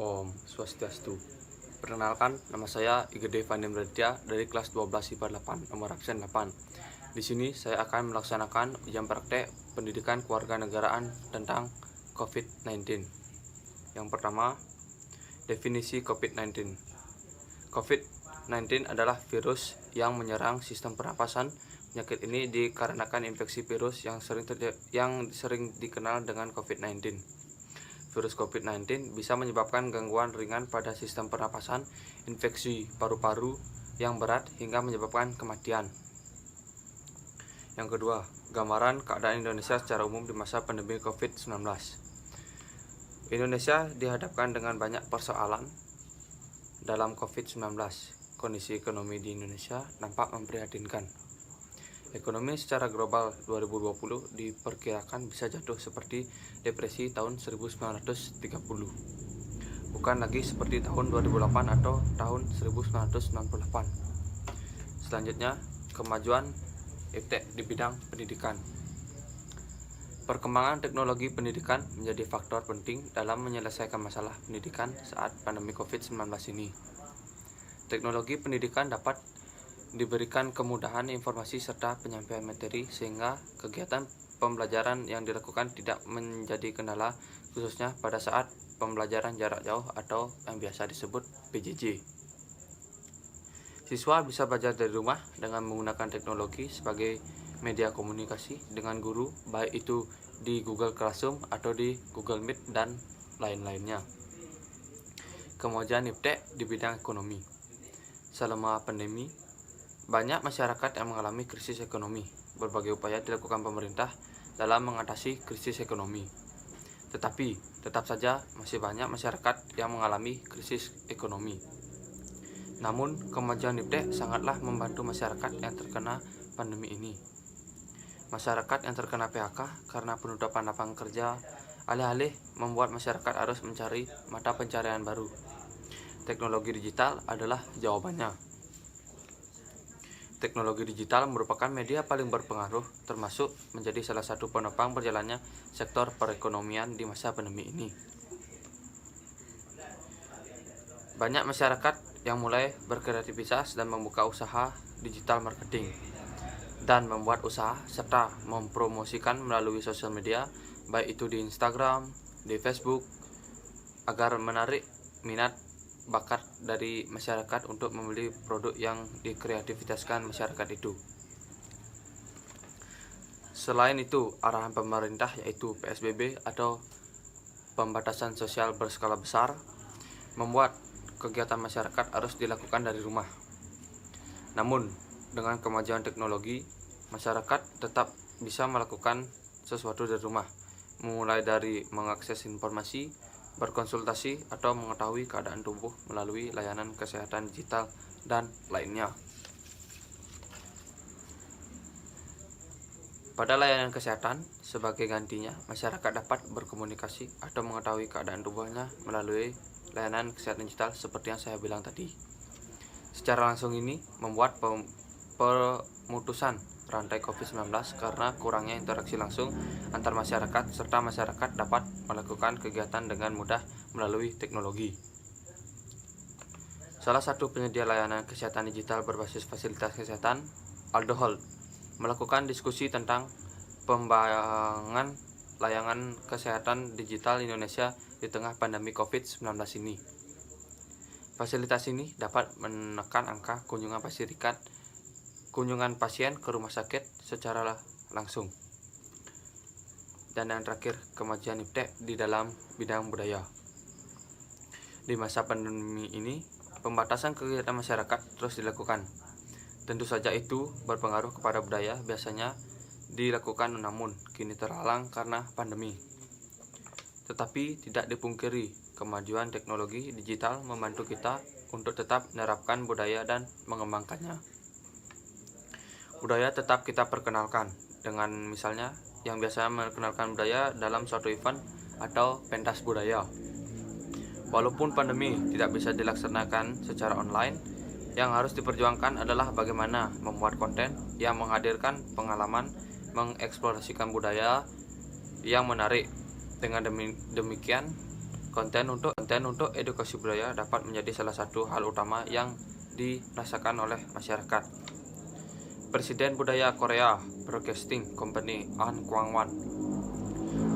Om Swastiastu. Perkenalkan, nama saya Igede Vandem Raditya dari kelas 12 IPA 8, nomor absen 8. Di sini saya akan melaksanakan ujian praktek pendidikan kewarganegaraan tentang COVID-19. Yang pertama, definisi COVID-19. COVID-19 adalah virus yang menyerang sistem pernapasan. Penyakit ini dikarenakan infeksi virus yang sering dikenal dengan COVID-19. Virus COVID-19 bisa menyebabkan gangguan ringan pada sistem pernapasan, infeksi paru-paru yang berat hingga menyebabkan kematian. Yang kedua, gambaran keadaan Indonesia secara umum di masa pandemi COVID-19. Indonesia dihadapkan dengan banyak persoalan dalam COVID-19. Kondisi ekonomi di Indonesia nampak memprihatinkan. Ekonomi secara global 2020 diperkirakan bisa jatuh seperti depresi tahun 1930. Bukan lagi seperti tahun 2008 atau tahun 1998. Selanjutnya, kemajuan iptek di bidang pendidikan. Perkembangan teknologi pendidikan menjadi faktor penting dalam menyelesaikan masalah pendidikan saat pandemi COVID-19 ini. Teknologi pendidikan dapat diberikan kemudahan informasi serta penyampaian materi sehingga kegiatan pembelajaran yang dilakukan tidak menjadi kendala, khususnya pada saat pembelajaran jarak jauh atau yang biasa disebut PJJ. Siswa bisa belajar dari rumah dengan menggunakan teknologi sebagai media komunikasi dengan guru, baik itu di Google Classroom atau di Google Meet dan lain-lainnya. Kemajuan iptek di bidang ekonomi. Selama pandemi, banyak masyarakat yang mengalami krisis ekonomi. Berbagai upaya dilakukan pemerintah dalam mengatasi krisis ekonomi. Tetapi, tetap saja masih banyak masyarakat yang mengalami krisis ekonomi. Namun, kemajuan iptek sangatlah membantu masyarakat yang terkena pandemi ini. Masyarakat yang terkena PHK karena penutupan lapangan kerja, alih-alih membuat masyarakat harus mencari mata pencarian baru. Teknologi digital adalah jawabannya. Teknologi digital merupakan media paling berpengaruh, termasuk menjadi salah satu penopang berjalannya sektor perekonomian di masa pandemi ini. Banyak masyarakat yang mulai berkreativitas dan membuka usaha digital marketing dan membuat usaha serta mempromosikan melalui sosial media, baik itu di Instagram, di Facebook, agar menarik minat bakat dari masyarakat untuk membeli produk yang dikreativitaskan masyarakat itu. Selain itu, arahan pemerintah yaitu PSBB atau pembatasan sosial berskala besar membuat kegiatan masyarakat harus dilakukan dari rumah. Namun, dengan kemajuan teknologi, masyarakat tetap bisa melakukan sesuatu dari rumah, mulai dari mengakses informasi, berkonsultasi, atau mengetahui keadaan tubuh melalui layanan kesehatan digital dan lainnya. Pada layanan kesehatan, sebagai gantinya, masyarakat dapat berkomunikasi atau mengetahui keadaan tubuhnya melalui layanan kesehatan digital seperti yang saya bilang tadi. Secara langsung ini membuat pemutusan rantai COVID-19 karena kurangnya interaksi langsung antar masyarakat, serta masyarakat dapat melakukan kegiatan dengan mudah melalui teknologi. Salah satu penyedia layanan kesehatan digital berbasis fasilitas kesehatan, Aldo Health, melakukan diskusi tentang pengembangan layanan kesehatan digital Indonesia di tengah pandemi COVID-19 ini. Fasilitas ini dapat menekan angka kunjungan pasien ke rumah sakit secara langsung. Dan yang terakhir, kemajuan iptek di dalam bidang budaya. Di masa pandemi ini, pembatasan kegiatan masyarakat terus dilakukan. Tentu saja itu berpengaruh kepada budaya biasanya dilakukan, namun kini terhalang karena pandemi. Tetapi tidak dipungkiri, kemajuan teknologi digital membantu kita untuk tetap menerapkan budaya dan mengembangkannya. Budaya tetap kita perkenalkan dengan misalnya yang biasa memperkenalkan budaya dalam suatu event atau pentas budaya. Walaupun pandemi tidak bisa dilaksanakan secara online, yang harus diperjuangkan adalah bagaimana membuat konten yang menghadirkan pengalaman, mengeksplorasikan budaya yang menarik. Dengan demikian, Konten untuk edukasi budaya dapat menjadi salah satu hal utama yang dirasakan oleh masyarakat. Presiden Budaya Korea Broadcasting Company Ahn Kwang-wan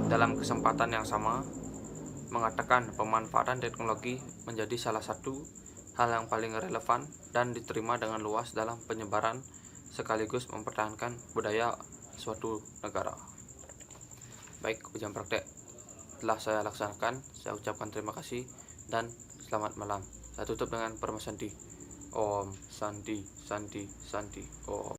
dalam kesempatan yang sama mengatakan pemanfaatan teknologi menjadi salah satu hal yang paling relevan dan diterima dengan luas dalam penyebaran sekaligus mempertahankan budaya suatu negara. Baik, ujian praktek telah saya laksanakan. Saya ucapkan terima kasih dan selamat malam. Saya tutup dengan Parma Santi. Om Santi Santi Santi Om.